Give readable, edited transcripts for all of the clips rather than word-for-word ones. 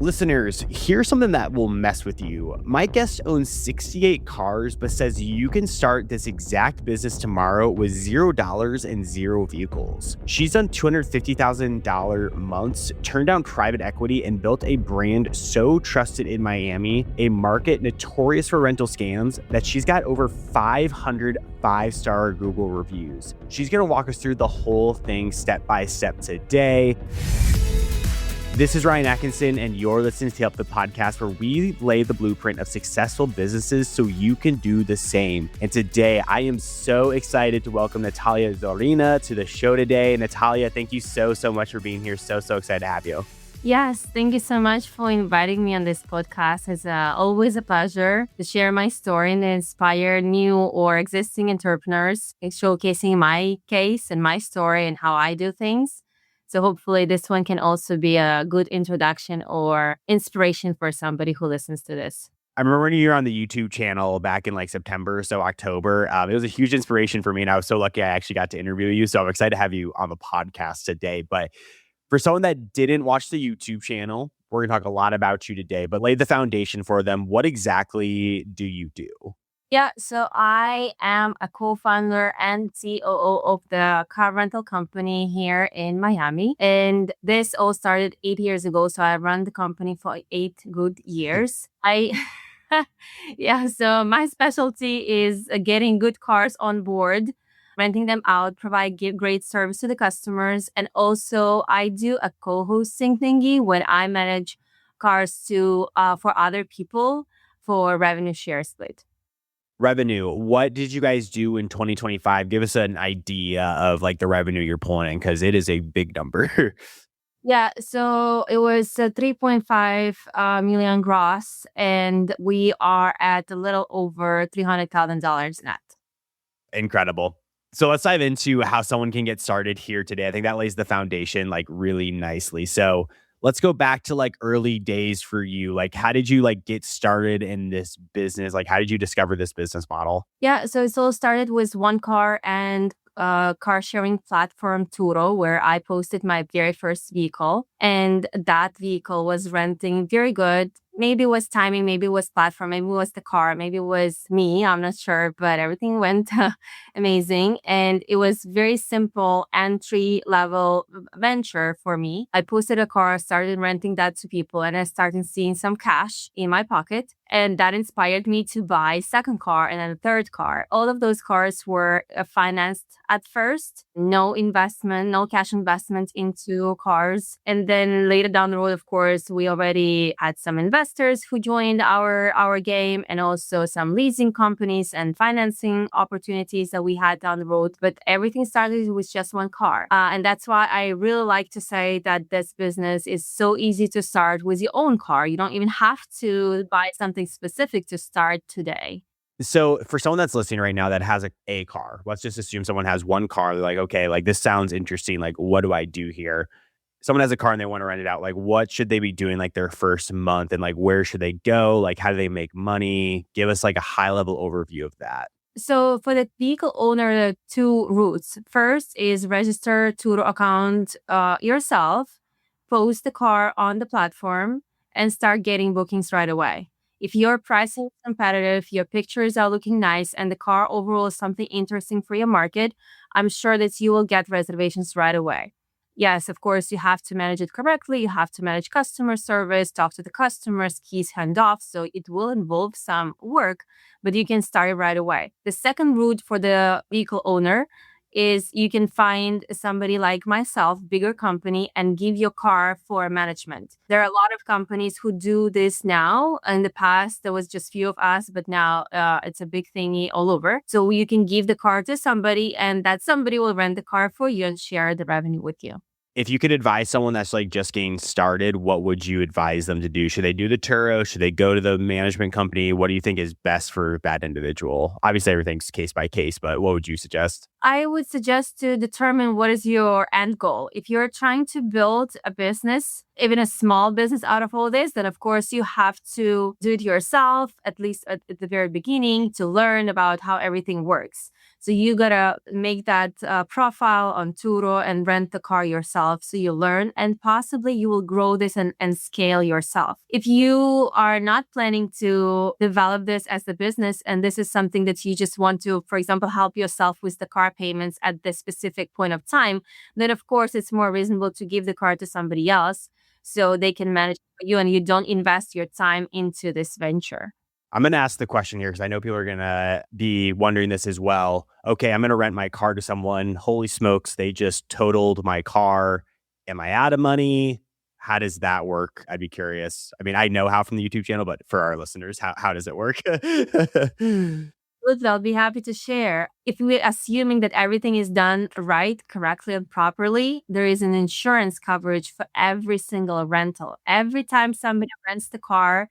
Listeners, here's something that will mess with you. My guest owns 68 cars, but says you can start this exact business tomorrow with $0 and 0 vehicles. She's done $250,000 months, turned down private equity, and built a brand so trusted in Miami, a market notorious for rental scams, that she's got over 500 5-star Google reviews. She's going to walk us through the whole thing step by step today. This is Ryan Atkinson, and you're listening to the podcast where we lay the blueprint of successful businesses so you can do the same. And today, I am so excited to welcome Natalia Zorina to the show today. Natalia, thank you so much for being here. So excited to have you. Yes, thank you so much for inviting me on this podcast. It's always a pleasure to share my story and inspire new or existing entrepreneurs, showcasing my case and my story and how I do things. So hopefully this one can also be a good introduction or inspiration for somebody who listens to this. I remember when you were on the YouTube channel back in September, so October. It was a huge inspiration for me, and I was so lucky I actually got to interview you. So I'm excited to have you on the podcast today. But for someone that didn't watch the YouTube channel, we're going to talk a lot about you today, but lay the foundation for them. What exactly do you do? Yeah, so I am a co-founder and COO of the car rental company here in Miami. And this all started 8 years ago. So I ran the company for 8 good years. So my specialty is getting good cars on board, renting them out, give great service to the customers. And also I do a co-hosting thingy when I manage cars for other people for revenue share split. Revenue. What did you guys do in 2025? Give us an idea of the revenue you're pulling in, because it is a big number. Yeah, so it was 3.5 million gross, and we are at a little over $300,000 net. Incredible. So let's dive into how someone can get started here today. I think that lays the foundation really nicely. So let's go back to early days for you. How did you get started in this business? How did you discover this business model? Yeah, so it all started with one car and car sharing platform Turo, where I posted my very first vehicle. And that vehicle was renting very good. Maybe it was timing, maybe it was platform, maybe it was the car, maybe it was me. I'm not sure, but everything went amazing. And it was very simple entry level venture for me. I posted a car, started renting that to people, and I started seeing some cash in my pocket. And that inspired me to buy a second car and then a third car. All of those cars were financed at first, no investment, no cash investment into cars. And then later down the road, of course, we already had some investors who joined our game, and also some leasing companies and financing opportunities that we had down the road. But everything started with just one car. And that's why I really like to say that this business is so easy to start with your own car. You don't even have to buy something specific to start today. So for someone that's listening right now that has a car, let's just assume someone has one car. They're like, okay, this sounds interesting. What do I do here? Someone has a car and they want to rent it out. What should they be doing their first month, and where should they go? How do they make money? Give us a high level overview of that. So for the vehicle owner, there are 2 routes. First is register Turo account yourself, post the car on the platform, and start getting bookings right away. If your pricing is competitive, your pictures are looking nice, and the car overall is something interesting for your market, I'm sure that you will get reservations right away. Yes, of course, you have to manage it correctly. You have to manage customer service, talk to the customers, keys handoff. So it will involve some work, but you can start it right away. The second route for the vehicle owner is you can find somebody like myself, bigger company, and give your car for management. There are a lot of companies who do this now. In the past, there was just few of us, but now it's a big thingy all over. So you can give the car to somebody, and that somebody will rent the car for you and share the revenue with you. If you could advise someone that's just getting started, what would you advise them to do? Should they do the Turo? Should they go to the management company? What do you think is best for that individual? Obviously, everything's case by case, but what would you suggest? I would suggest to determine what is your end goal. If you're trying to build a business, even a small business out of all this, then of course you have to do it yourself, at least at the very beginning, to learn about how everything works. So you gotta make that profile on Turo and rent the car yourself. So you learn, and possibly you will grow this and scale yourself. If you are not planning to develop this as a business, and this is something that you just want to, for example, help yourself with the car payments at this specific point of time, then of course it's more reasonable to give the car to somebody else so they can manage it for you and you don't invest your time into this venture. I'm going to ask the question here because I know people are going to be wondering this as well. Okay, I'm going to rent my car to someone. Holy smokes, they just totaled my car. Am I out of money? How does that work? I'd be curious. I mean, I know how from the YouTube channel, but for our listeners, how does it work? Good, I'll be happy to share. If we're assuming that everything is done right, correctly, and properly, there is an insurance coverage for every single rental. Every time somebody rents the car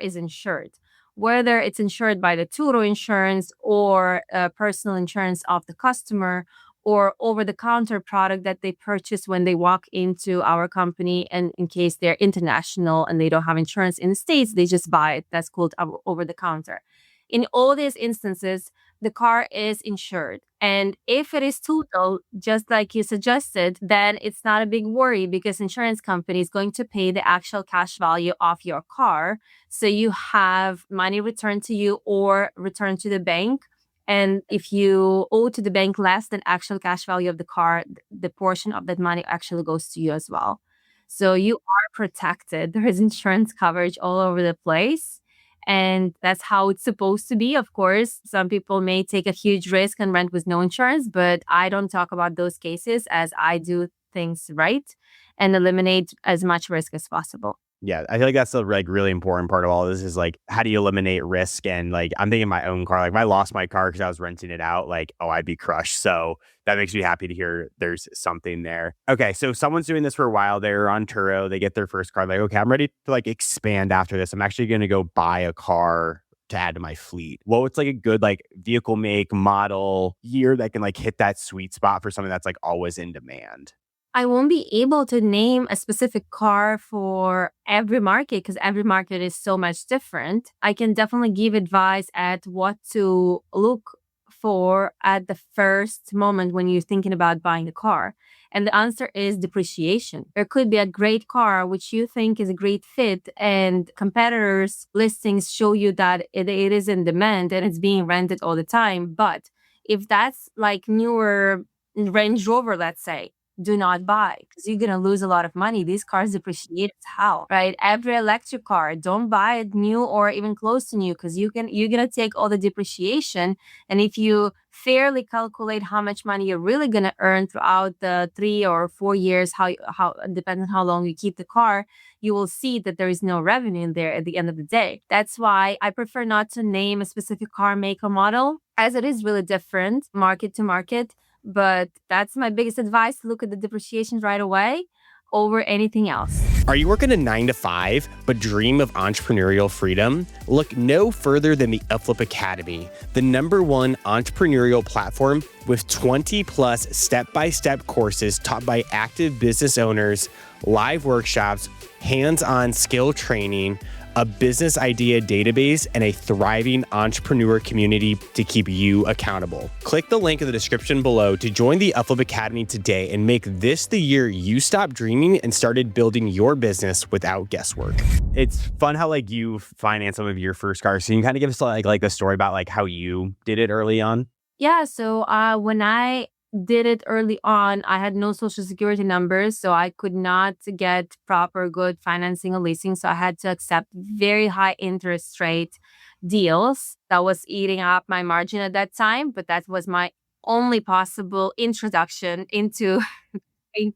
is insured. Whether it's insured by the Turo insurance or personal insurance of the customer or over-the-counter product that they purchase when they walk into our company, and in case they're international and they don't have insurance in the States, they just buy it. That's called over-the-counter. In all these instances, the car is insured. And if it is total, just like you suggested, then it's not a big worry because insurance company is going to pay the actual cash value of your car. So you have money returned to you or returned to the bank. And if you owe to the bank less than actual cash value of the car, the portion of that money actually goes to you as well. So you are protected. There is insurance coverage all over the place. And that's how it's supposed to be. Of course, some people may take a huge risk and rent with no insurance, but I don't talk about those cases as I do things right and eliminate as much risk as possible. Yeah, I feel like that's the really important part of all this is like, how do you eliminate risk? And like, I'm thinking my own car, like if I lost my car because I was renting it out, like, oh, I'd be crushed. So that makes me happy to hear there's something there. Okay, so someone's doing this for a while. They're on Turo. They get their first car. Like, okay, I'm ready to like expand after this. I'm actually going to go buy a car to add to my fleet. What's like a good like vehicle make, model, year that can like hit that sweet spot for something that's like always in demand? I won't be able to name a specific car for every market because every market is so much different. I can definitely give advice at what to look for at the first moment when you're thinking about buying a car. And the answer is depreciation. There could be a great car which you think is a great fit, and competitors' listings show you that it is in demand and it's being rented all the time. But if that's like newer Range Rover, let's say, do not buy because you're going to lose a lot of money. These cars depreciate as hell, right? Every electric car, don't buy it new or even close to new because you're going to take all the depreciation. And if you fairly calculate how much money you're really going to earn throughout the 3 or 4 years, how depends on how long you keep the car, you will see that there is no revenue in there at the end of the day. That's why I prefer not to name a specific car make or model as it is really different market to market. But that's my biggest advice. Look at the depreciation right away over anything else. Are you working a 9-to-5 but dream of entrepreneurial freedom? Look no further than the Upflip Academy, the #1 entrepreneurial platform with 20 plus step-by-step courses taught by active business owners, live workshops, hands-on skill training, a business idea database, and a thriving entrepreneur community to keep you accountable. Click the link in the description below to join the Upflip Academy today and make this the year you stopped dreaming and started building your business without guesswork. It's fun how like you finance some of your first cars. So you can kind of give us like the story about like how you did it early on. Yeah, so when I did it early on, I had no social security numbers, so I could not get proper good financing or leasing. So I had to accept very high interest rate deals. That was eating up my margin at that time, but that was my only possible introduction into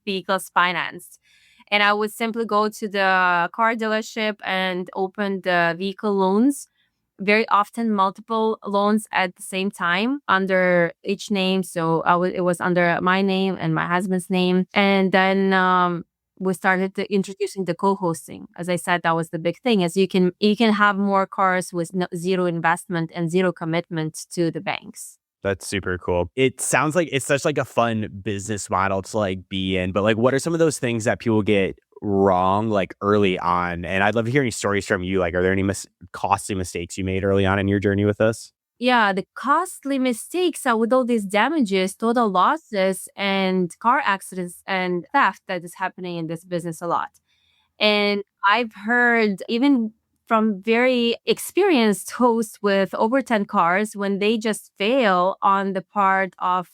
vehicles financed. And I would simply go to the car dealership and open the vehicle loans, very often multiple loans at the same time under each name. So it was under my name and my husband's name. And then we started introducing the co-hosting. As I said, that was the big thing, as you can have more cars with zero investment and zero commitment to the banks. That's super cool. It sounds like it's such like a fun business model to like be in, but like what are some of those things that people get wrong like early on? And I'd love to hear any stories from you. Like, are there any costly mistakes you made early on in your journey with this? Yeah, the costly mistakes are with all these damages, total losses, and car accidents and theft that is happening in this business a lot. And I've heard even from very experienced hosts with over 10 cars when they just fail on the part of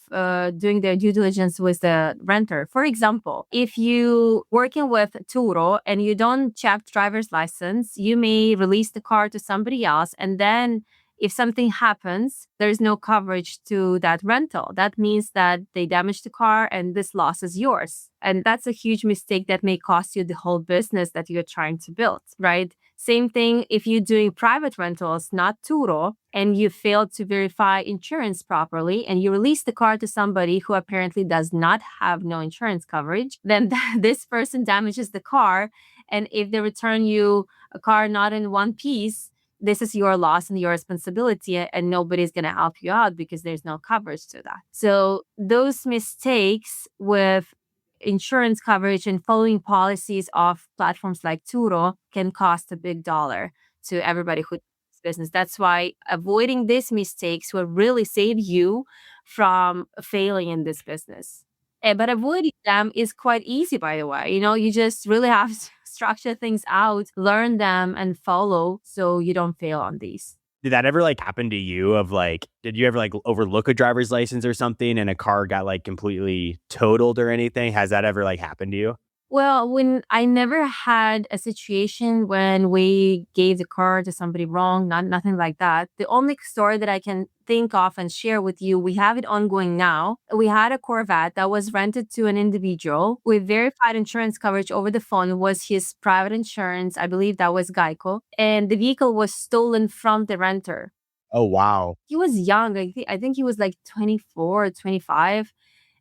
doing their due diligence with the renter. For example, if you working with Turo and you don't check driver's license, you may release the car to somebody else, and then if something happens, there's no coverage to that rental. That means that they damaged the car and this loss is yours. And that's a huge mistake that may cost you the whole business that you're trying to build, right? Same thing if you're doing private rentals, not Turo, and you failed to verify insurance properly and you release the car to somebody who apparently does not have no insurance coverage, then this person damages the car. And if they return you a car not in one piece, this is your loss and your responsibility, and nobody's going to help you out because there's no coverage to that. So those mistakes with insurance coverage and following policies of platforms like Turo can cost a big dollar to everybody who does business. That's why avoiding these mistakes will really save you from failing in this business. But avoiding them is quite easy, by the way. You just really have to structure things out, learn them, and follow so you don't fail on these. Did that ever like happen to you of like, did you ever like overlook a driver's license or something and a car got like completely totaled or anything? Has that ever like happened to you? Well, when I never had a situation when we gave the car to somebody wrong, nothing like that. The only story that I can think of and share with you, we have it ongoing now. We had a Corvette that was rented to an individual. We verified insurance coverage over the phone. It was his private insurance. I believe that was Geico. And the vehicle was stolen from the renter. Oh, wow. He was young. I think he was like 24 or 25,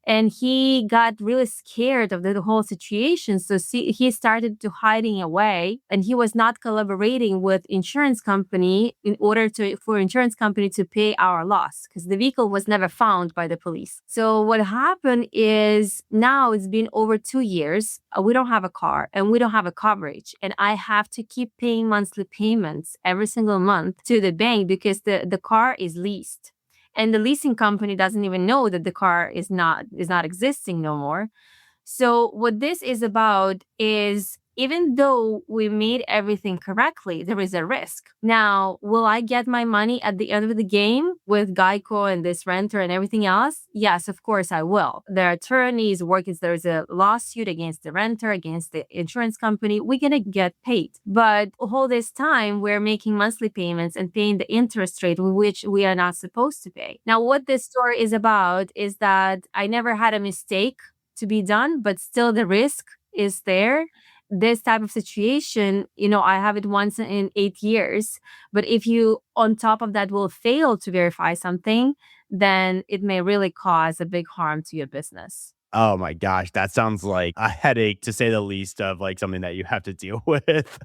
and he got really scared of the whole situation. So he started to hiding away, and he was not collaborating with insurance company in order for insurance company to pay our loss because the vehicle was never found by the police. So what happened is now it's been over 2 years. We don't have a car and we don't have a coverage, and I have to keep paying monthly payments every single month to the bank because the car is leased, and the leasing company doesn't even know that the car is not existing no more. So what this is about is, even though we made everything correctly, there is a risk. Now, will I get my money at the end of the game with Geico and this renter and everything else? Yes, of course I will. The attorneys working, there's a lawsuit against the renter, against the insurance company. We're going to get paid. But all this time, we're making monthly payments and paying the interest rate which we are not supposed to pay. Now, what this story is about is that I never had a mistake to be done, but still the risk is there. This type of situation, I have it once in 8 years. But if you, on top of that, will fail to verify something, then it may really cause a big harm to your business. Oh my gosh, that sounds like a headache to say the least of like something that you have to deal with.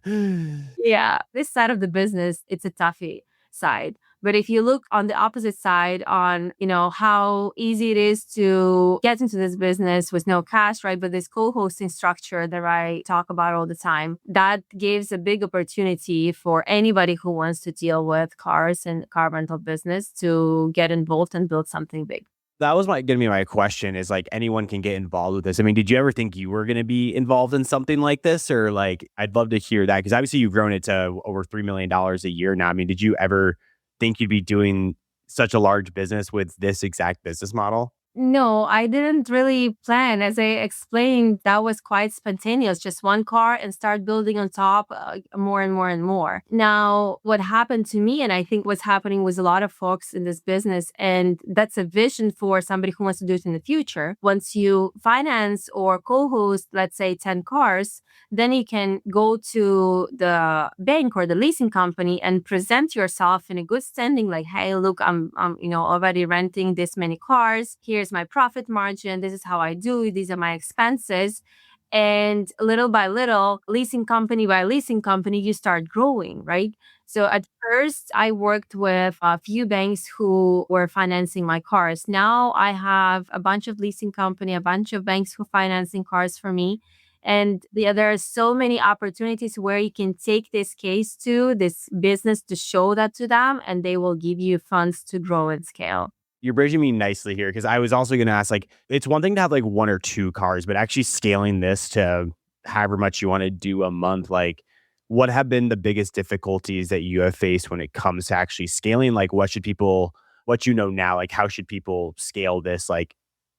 Yeah, this side of the business, it's a toughie side. But if you look on the opposite side on, how easy it is to get into this business with no cash, right? But this co-hosting structure that I talk about all the time, that gives a big opportunity for anybody who wants to deal with cars and car rental business to get involved and build something big. That was gonna be my question is like anyone can get involved with this. I mean, did you ever think you were gonna be involved in something like this? Or like I'd love to hear that because obviously you've grown it to over $3 million a year now. I mean, did you ever think you'd be doing such a large business with this exact business model? No, I didn't really plan. As I explained, that was quite spontaneous, just one car and start building on top more and more and more. Now, what happened to me, and I think what's happening with a lot of folks in this business, and that's a vision for somebody who wants to do it in the future. Once you finance or co-host, let's say 10 cars, then you can go to the bank or the leasing company and present yourself in a good standing, like, hey, look, I'm already renting this many cars. Here's my profit margin. This is how I do it. These are my expenses. And little by little, leasing company by leasing company, you start growing, right? So at first, I worked with a few banks who were financing my cars. Now I have a bunch of leasing company, a bunch of banks who are financing cars for me. And there are so many opportunities where you can take this case to this business to show that to them, and they will give you funds to grow and scale. You're bridging me nicely here because I was also going to ask, like, it's one thing to have like one or two cars, but actually scaling this to however much you want to do a month, like, what have been the biggest difficulties that you have faced when it comes to actually scaling? Like, what you know now, like, how should people scale this, like,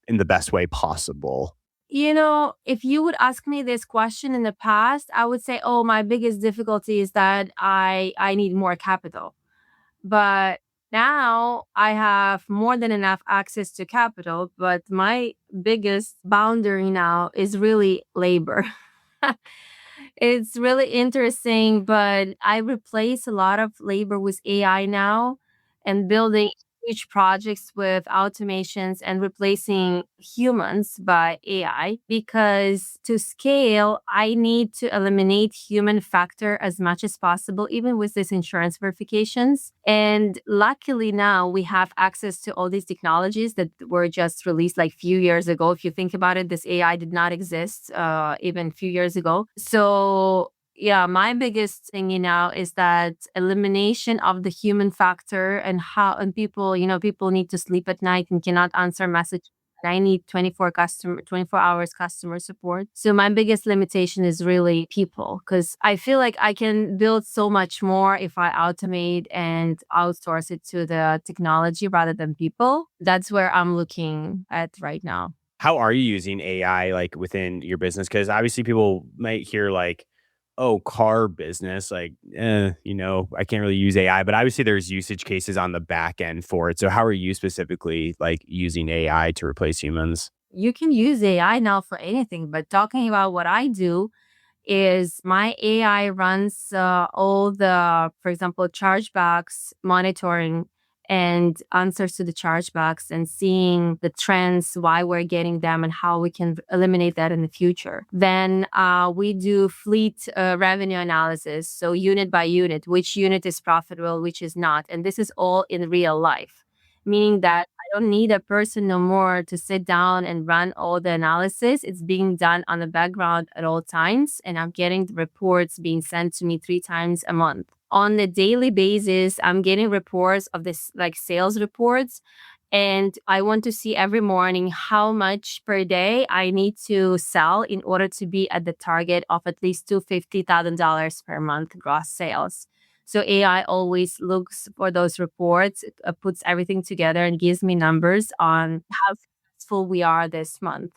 in the best way possible? If you would ask me this question in the past, I would say, "Oh, my biggest difficulty is that I need more capital." But now I have more than enough access to capital, but my biggest boundary now is really labor. It's really interesting, but I replace a lot of labor with AI now and building huge projects with automations and replacing humans by AI, because to scale, I need to eliminate human factor as much as possible, even with this insurance verifications. And luckily now we have access to all these technologies that were just released like few years ago. If you think about it, this AI did not exist even a few years ago. So yeah, my biggest thing now is that elimination of the human factor, and people need to sleep at night and cannot answer messages. I need 24 hours customer support. So my biggest limitation is really people, because I feel like I can build so much more if I automate and outsource it to the technology rather than people. That's where I'm looking at right now. How are you using AI, like, within your business? Because obviously people might hear like, oh, car business, like, I can't really use AI, but obviously there's usage cases on the back end for it. So how are you specifically like using AI to replace humans? You can use AI now for anything, but talking about what I do, is my AI runs all the, for example, chargebacks monitoring and answers to the chargebacks and seeing the trends, why we're getting them, and how we can eliminate that in the future. Then we do fleet revenue analysis. So, unit by unit, which unit is profitable, which is not. And this is all in real life, meaning that I don't need a person no more to sit down and run all the analysis. It's being done on the background at all times, and I'm getting the reports being sent to me 3 times a month. On a daily basis, I'm getting reports of this, like sales reports, and I want to see every morning how much per day I need to sell in order to be at the target of at least $250,000 per month gross sales. So AI always looks for those reports, puts everything together and gives me numbers on how successful we are this month.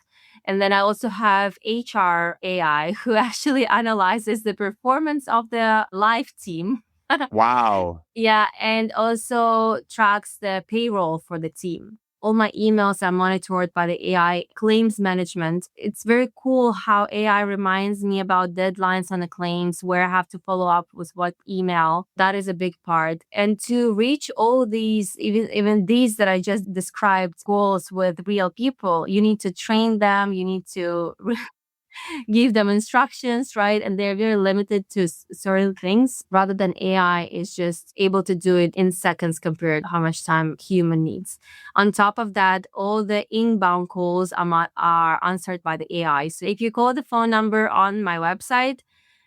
And then I also have HR AI who actually analyzes the performance of the live team. Wow. Yeah, and also tracks the payroll for the team. All my emails are monitored by the AI claims management. It's very cool how AI reminds me about deadlines on the claims, where I have to follow up with what email. That is a big part. And to reach all these, even these that I just described goals with real people, you need to train them, you need to give them instructions, right? And they're very limited to certain things, rather than AI is just able to do it in seconds compared to how much time human needs. On top of that, all the inbound calls are answered by the AI. So if you call the phone number on my website,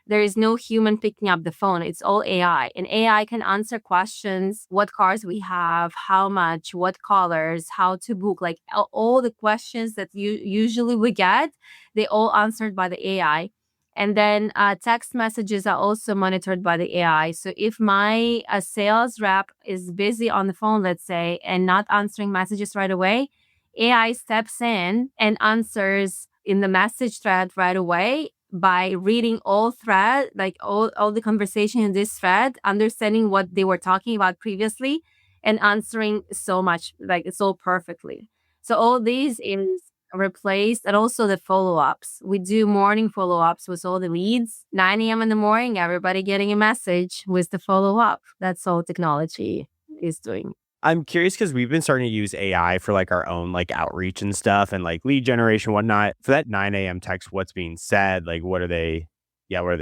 there is no human picking up the phone. It's all AI. And AI can answer questions, what cars we have, how much, what colors, how to book, like all the questions that you usually we get, they all answered by the AI. And then text messages are also monitored by the AI. So if my sales rep is busy on the phone, let's say, and not answering messages right away, AI steps in and answers in the message thread right away by reading all thread, like all the conversation in this thread, understanding what they were talking about previously, and answering so much, like so perfectly. So all these is replaced, and also the follow-ups. We do morning follow-ups with all the leads. 9 a.m. in the morning, everybody getting a message with the follow-up. That's all technology is doing. I'm curious because we've been starting to use AI for like our own like outreach and stuff and like lead generation, whatnot. For that 9 a.m. text, what's being said? Like, what are they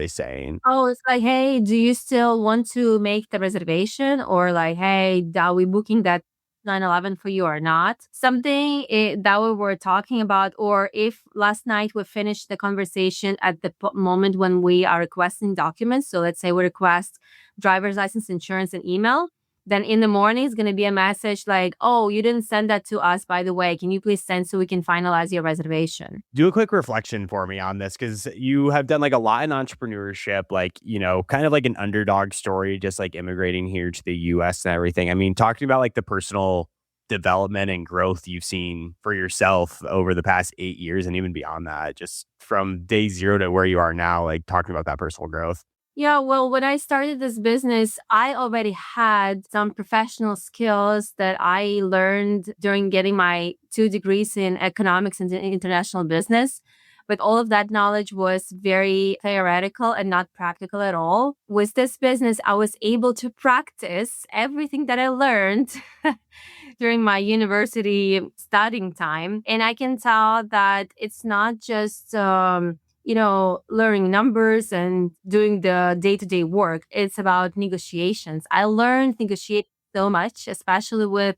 saying? Oh, it's like, hey, do you still want to make the reservation? Or like, hey, are we booking that 9/11 for you or not. Something that we were talking about, or if last night we finished the conversation at the moment when we are requesting documents. So let's say we request driver's license, insurance, and email. Then in the morning, it's going to be a message like, oh, you didn't send that to us, by the way. Can you please send so we can finalize your reservation? Do a quick reflection for me on this, because you have done like a lot in entrepreneurship, like, kind of like an underdog story, just like immigrating here to the US and everything. I mean, talking about like the personal development and growth you've seen for yourself over the past 8 years and even beyond that, just from day zero to where you are now, like talking about that personal growth. Yeah, well, when I started this business, I already had some professional skills that I learned during getting my 2 degrees in economics and international business. But all of that knowledge was very theoretical and not practical at all. With this business, I was able to practice everything that I learned during my university studying time. And I can tell that it's not just learning numbers and doing the day-to-day work. It's about negotiations. I learned negotiate so much, especially with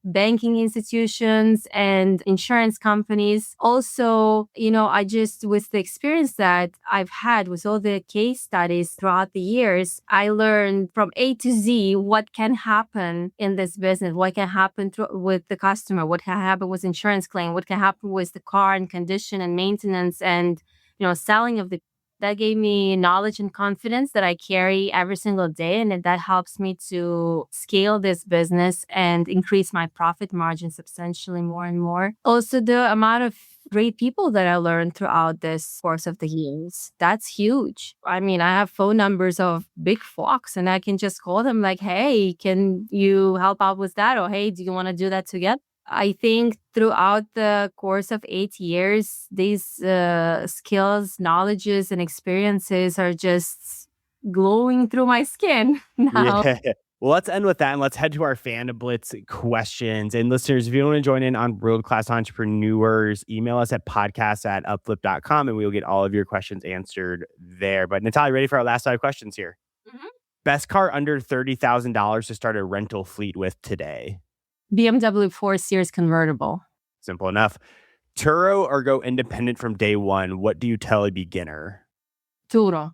banking institutions and insurance companies. Also, I just, with the experience that I've had with all the case studies throughout the years, I learned from A to Z what can happen in this business, what can happen with the customer, what can happen with insurance claim, what can happen with the car and condition and maintenance and selling of the. That gave me knowledge and confidence that I carry every single day. And that helps me to scale this business and increase my profit margin substantially more and more. Also, the amount of great people that I learned throughout this course of the years, that's huge. I mean, I have phone numbers of big fox and I can just call them like, hey, can you help out with that? Or, hey, do you want to do that together? I think throughout the course of 8 years, these skills, knowledges, and experiences are just glowing through my skin now. Yeah. Well, let's end with that and let's head to our fan blitz questions. And listeners, if you want to join in on World Class Entrepreneurs, email us at podcast@upflip.com and we'll get all of your questions answered there. But Natalia, ready for our last 5 questions here? Mhm. Best car under $30,000 to start a rental fleet with today? BMW 4 Series convertible. Simple enough. Turo or go independent from day one? What do you tell a beginner? Turo.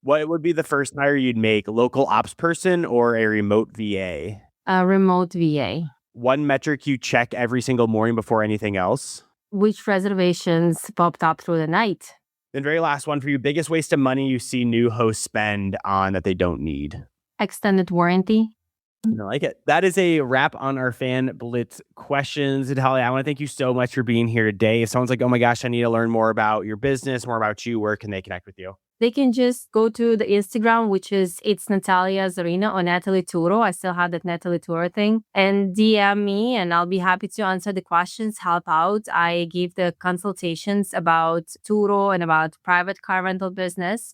What would be the first hire you'd make? Local ops person or a remote VA? A remote VA. One metric you check every single morning before anything else? Which reservations popped up through the night? Then very last one for you. Biggest waste of money you see new hosts spend on that they don't need? Extended warranty. I like it. That is a wrap on our fan blitz questions. Natalia, I want to thank you so much for being here today. If someone's like, oh my gosh, I need to learn more about your business, more about you, where can they connect with you? They can just go to the Instagram, which is it's Natalia Zorina or Natalie Turo. I still have that Natalie Turo thing. And DM me and I'll be happy to answer the questions, help out. I give the consultations about Turo and about private car rental business.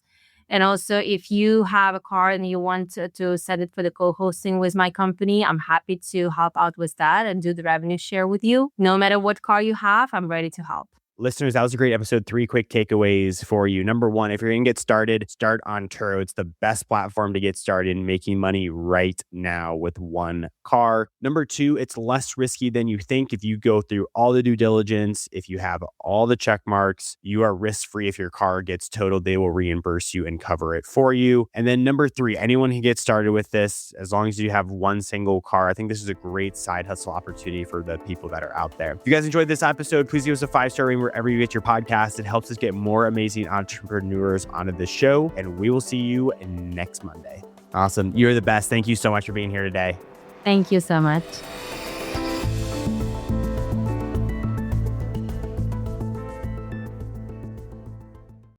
And also, if you have a car and you want to send it for the co-hosting with my company, I'm happy to help out with that and do the revenue share with you. No matter what car you have, I'm ready to help. Listeners, that was a great episode. 3 quick takeaways for you. Number 1, if you're going to get started, start on Turo. It's the best platform to get started making money right now with one car. Number 2, it's less risky than you think. If you go through all the due diligence, if you have all the check marks, you are risk-free. If your car gets totaled, they will reimburse you and cover it for you. And then number 3, anyone can get started with this as long as you have one single car. I think this is a great side hustle opportunity for the people that are out there. If you guys enjoyed this episode, please give us a 5-star rating wherever you get your podcast. It helps us get more amazing entrepreneurs onto the show, and we will see you next Monday. Awesome. You're the best. Thank you so much for being here today. Thank you so much.